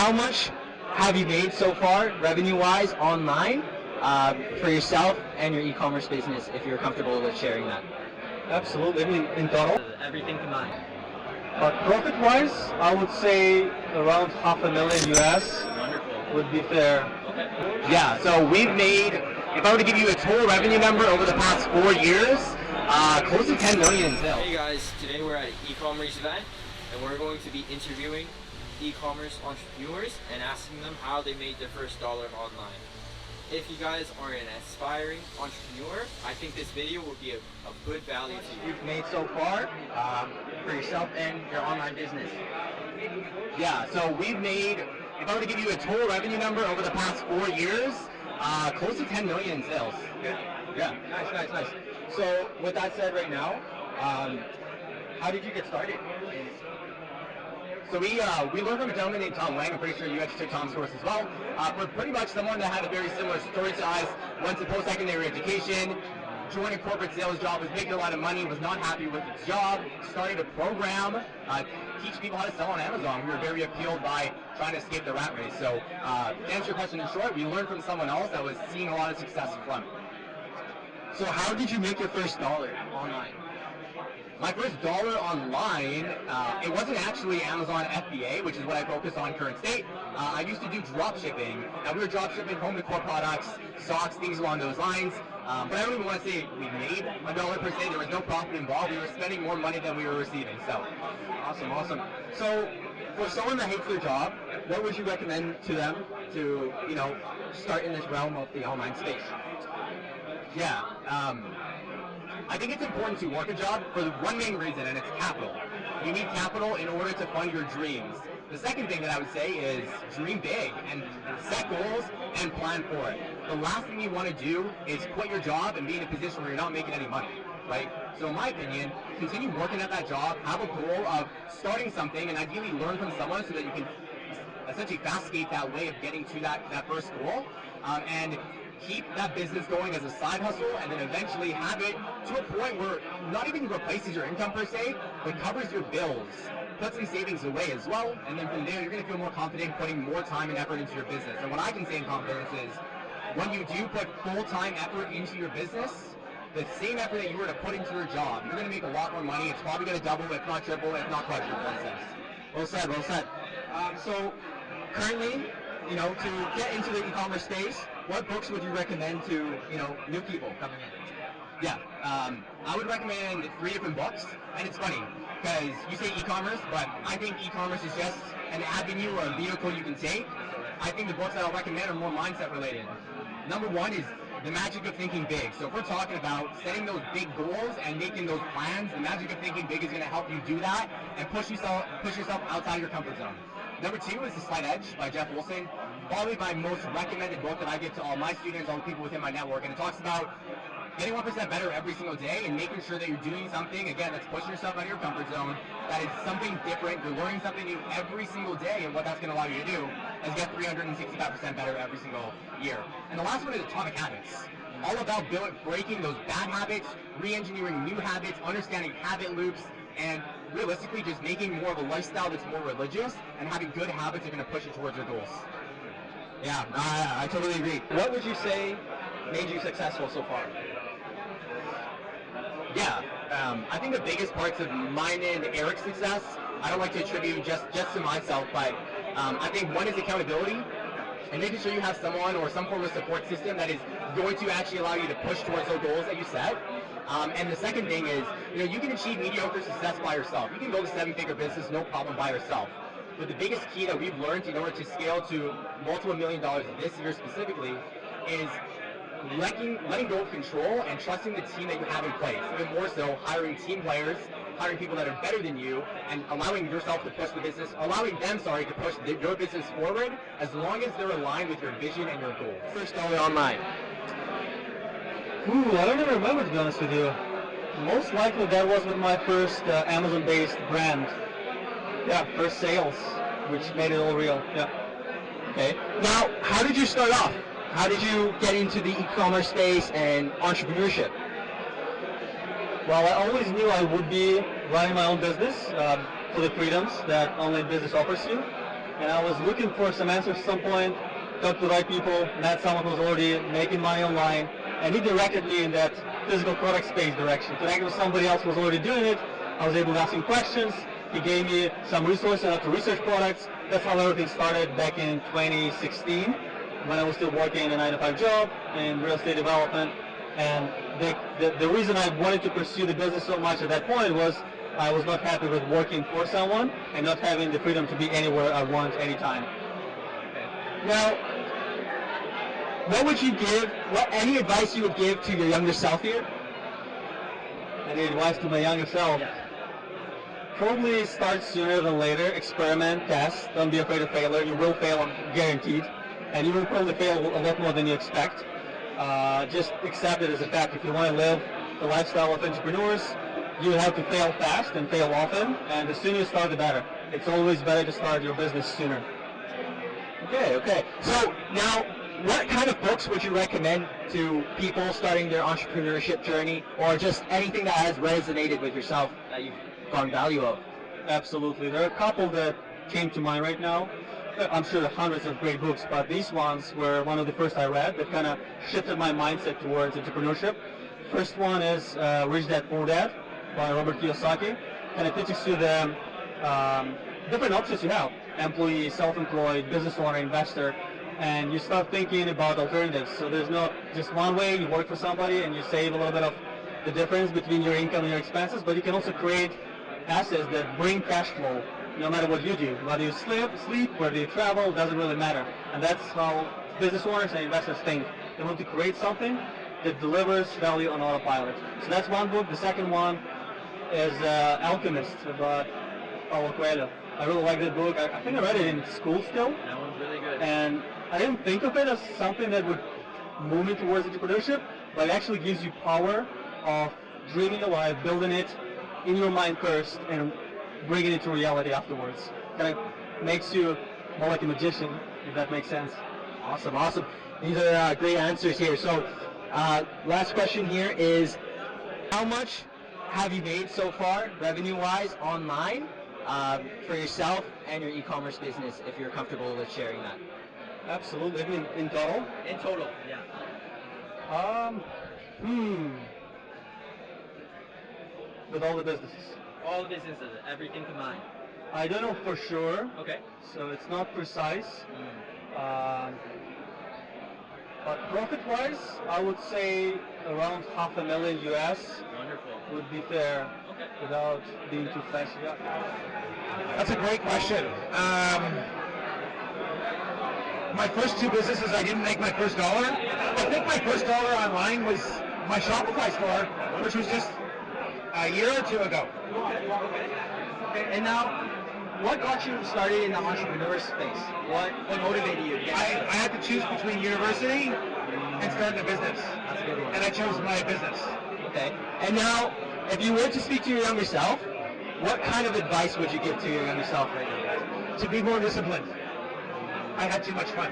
how much have you made so far, revenue-wise, online, for yourself and your e-commerce business, if you're comfortable with sharing that? Absolutely, in total. Everything combined. Profit-wise, I would say around $500,000 US. Wonderful. Would be fair. Okay. Yeah, so we've made, if I were to give you a total revenue number over the past 4 years, close to 10 million in sales. Hey guys, today we're at an e-commerce event and we're going to be interviewing e-commerce entrepreneurs and asking them how they made their first dollar online. If you guys are an aspiring entrepreneur, I think this video will be of good value to you. You've made so far for yourself and your online business. Yeah, so we've made, if I were to give you a total revenue number over the past 4 years, close to 10 million in sales. Yeah, nice. So with that said right now, how did you get started? So we learned from a gentleman named Tom Lang. I'm pretty sure you actually took Tom's course as well. We're pretty much someone that had a very similar story to us, went to post-secondary education, joined a corporate sales job, was making a lot of money, was not happy with his job, started a program, teach people how to sell on Amazon. We were very appealed by trying to escape the rat race. So to answer your question in short, we learned from someone else that was seeing a lot of success from it. So how did you make your first dollar online? My first dollar online, it wasn't actually Amazon FBA, which is what I focus on current state. I used to do drop shipping. Now we were drop shipping home decor products, socks, things along those lines. But I don't even want to say we made a dollar per se. There was no profit involved. We were spending more money than we were receiving. So awesome. So for someone that hates their job, what would you recommend to them to, start in this realm of the online space? Yeah. I think it's important to work a job for the one main reason, and it's capital. You need capital in order to fund your dreams. The second thing that I would say is dream big and set goals and plan for it. The last thing you want to do is quit your job and be in a position where you're not making any money, right? So in my opinion, continue working at that job, have a goal of starting something, and ideally learn from someone so that you can essentially fast-skate that way of getting to that first goal. And keep that business going as a side hustle, and then eventually have it to a point where not even replaces your income per se, but covers your bills. Put some savings away as well, and then from there you're going to feel more confident putting more time and effort into your business. And what I can say in confidence is, when you do put full-time effort into your business, the same effort that you were to put into your job, you're going to make a lot more money. It's probably going to double, if not triple, if not quadruple in a sense. Well said. So currently, to get into the e-commerce space, what books would you recommend to, new people coming in? Yeah, I would recommend 3 different books, and it's funny, because you say e-commerce, but I think e-commerce is just an avenue or a vehicle you can take. I think the books that I'll recommend are more mindset related. Number 1 is The Magic of Thinking Big. So if we're talking about setting those big goals and making those plans, The Magic of Thinking Big is going to help you do that and push yourself outside your comfort zone. Number 2 is The Slight Edge by Jeff Wilson, probably my most recommended book that I give to all my students, all the people within my network, and it talks about getting 1% better every single day and making sure that you're doing something, again, that's pushing yourself out of your comfort zone, that is something different, you're learning something new every single day, and what that's going to allow you to do is get 365% better every single year. And the last one is Atomic Habits. All about breaking those bad habits, re-engineering new habits, understanding habit loops, and realistically just making more of a lifestyle that's more religious, and having good habits are going to push you towards your goals. Yeah, I totally agree. What would you say made you successful so far? Yeah, I think the biggest parts of mine and Eric's success, I don't like to attribute just to myself, but I think one is accountability, and making sure you have someone or some form of support system that is going to actually allow you to push towards those goals that you set. And the second thing is, you can achieve mediocre success by yourself. You can build a 7-figure business, no problem, by yourself. But the biggest key that we've learned in order to scale to multiple $1 million this year specifically is letting go of control and trusting the team that you have in place. Even more so, hiring team players, hiring people that are better than you, and allowing yourself to push the business, allowing them, to push your business forward, as long as they're aligned with your vision and your goals. First dollar online. I don't even remember, to be honest with you. Most likely that was with my first Amazon-based brand. Yeah, first sales, which made it all real. Yeah. Okay. Now, how did you start off? How did you get into the e-commerce space and entrepreneurship? Well, I always knew I would be running my own business for the freedoms that online business offers you. and I was looking for some answers at some point, talked to the right people, met someone who was already making money online, and he directed me in that physical product space direction. Connected with somebody else who was already doing it, I was able to ask him questions. He gave me some resources on how to research products. That's how everything started back in 2016, when I was still working a 9-to-5 job in real estate development. And the reason I wanted to pursue the business so much at that point was I was not happy with working for someone and not having the freedom to be anywhere I want, anytime. Now, any advice you would give to your younger self here? Any advice to my younger self? Yeah. Probably start sooner than later, experiment, test, don't be afraid of failure. You will fail, guaranteed, and you will probably fail a lot more than you expect. Just accept it as a fact. If you want to live the lifestyle of entrepreneurs, you have to fail fast and fail often, and the sooner you start, the better. It's always better to start your business sooner. Okay. So now, what kind of books would you recommend to people starting their entrepreneurship journey, or just anything that has resonated with yourself that you've gotten value of? Absolutely. There are a couple that came to mind right now. I'm sure there are hundreds of great books, but these ones were one of the first I read that kind of shifted my mindset towards entrepreneurship. First one is Rich Dad Poor Dad by Robert Kiyosaki. And it teaches you the different options you have: employee, self-employed, business owner, investor, and you start thinking about alternatives. So there's not just one way. You work for somebody and you save a little bit of the difference between your income and your expenses, but you can also create assets that bring cash flow no matter what you do. Whether you sleep, whether you travel, doesn't really matter. And that's how business owners and investors think. They want to create something that delivers value on autopilot. So that's one book. The second one is Alchemist about Paulo Coelho. I really like that book. I think I read it in school still. That one's really good. And I didn't think of it as something that would move me towards entrepreneurship, but it actually gives you power of dreaming a life, building it in your mind first, and bringing it to reality afterwards. Kind of makes you more like a magician, if that makes sense. Awesome. These are great answers here. So, last question here is, how much have you made so far, revenue-wise, online, for yourself and your e-commerce business, if you're comfortable with sharing that? Absolutely. I mean, in total? In total, yeah. With all the businesses. All the businesses, everything combined. I don't know for sure. Okay. So it's not precise. But profit-wise, I would say around $500,000 US. Wonderful. Would be fair. Okay. Without being too flashy. Yeah. That's a great question. My first two businesses, I didn't make my first dollar. I think my first dollar online was my Shopify store, which was just a year or two ago. Okay. And now, what got you started in the entrepreneur space? What motivated you? I had to choose between university and starting a business. That's a good one. And I chose my business. Okay. And now, if you were to speak to your younger self, what kind of advice would you give to your younger self right now? To be more disciplined. I had too much fun.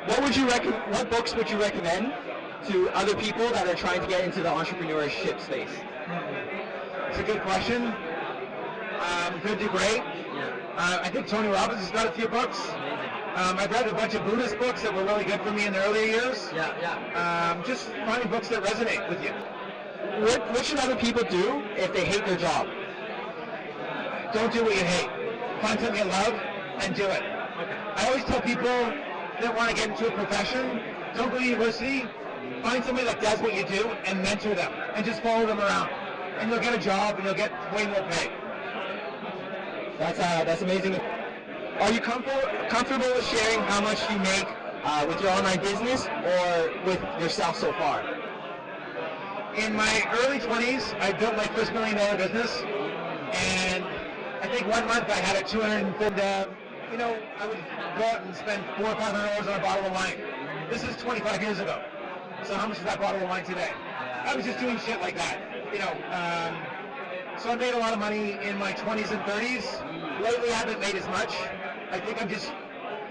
What books would you recommend to other people that are trying to get into the entrepreneurship space? It's a good question. Good to great. Yeah. I think Tony Robbins has got a few books. Amazing. I've read a bunch of Buddhist books that were really good for me in the earlier years. Yeah. Just finding books that resonate with you. What should other people do if they hate their job? Don't do what you hate. Find something you love and do it. I always tell people that want to get into a profession, don't go to university. Find somebody that does what you do and mentor them and just follow them around. And you'll get a job and you'll get way more pay. That's amazing. Are you comfortable with sharing how much you make with your online business or with yourself so far? In my early 20s, I built my first $1 million business, and I think one month I had a 250. I would go out and spend $400 or $500 on a bottle of wine. This is 25 years ago. So how much is that bottle of wine today? I was just doing shit like that, So I made a lot of money in my 20s and 30s. Lately, I haven't made as much. I think I'm just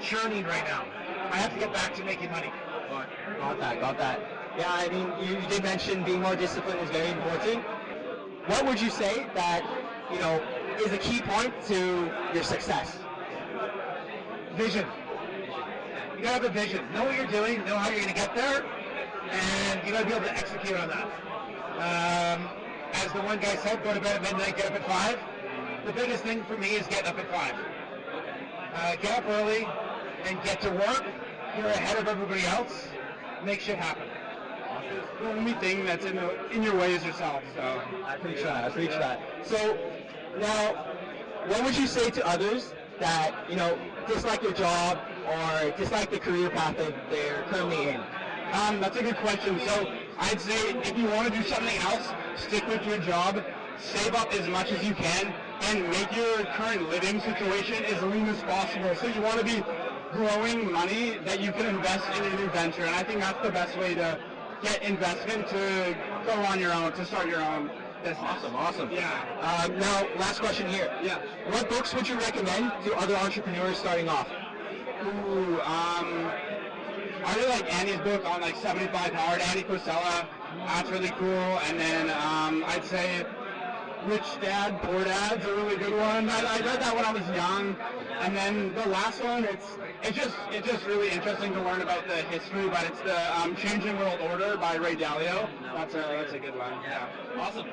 churning right now. I have to get back to making money. Got that. Yeah, you did mention being more disciplined is very important. What would you say that is a key point to your success? Vision. You gotta have a vision. Know what you're doing, know how you're gonna get there, and you gotta be able to execute on that. As the one guy said, go to bed at midnight, get up at 5. The biggest thing for me is getting up at 5. Get up early and get to work. You're ahead of everybody else. Make shit happen. The only thing that's in your way is yourself. So I preach that. So now, what would you say to others that dislike your job or dislike the career path that they're currently in? That's a good question. So I'd say if you want to do something else, stick with your job, save up as much as you can, and make your current living situation as lean as possible. So you want to be growing money that you can invest in a new venture, and I think that's the best way to get investment to go on your own, to start your own business. Awesome. Yeah. Now, last question here. Yeah. What books would you recommend to other entrepreneurs starting off? Ooh, I really like Annie's book on 75 Hard. Annie Cosella, that's really cool. And then I'd say Rich Dad, Poor Dad's a really good one. I read that when I was young. And then the last one, it's just really interesting to learn about the history, but it's the Changing World Order by Ray Dalio. That's a good one. Yeah. Awesome.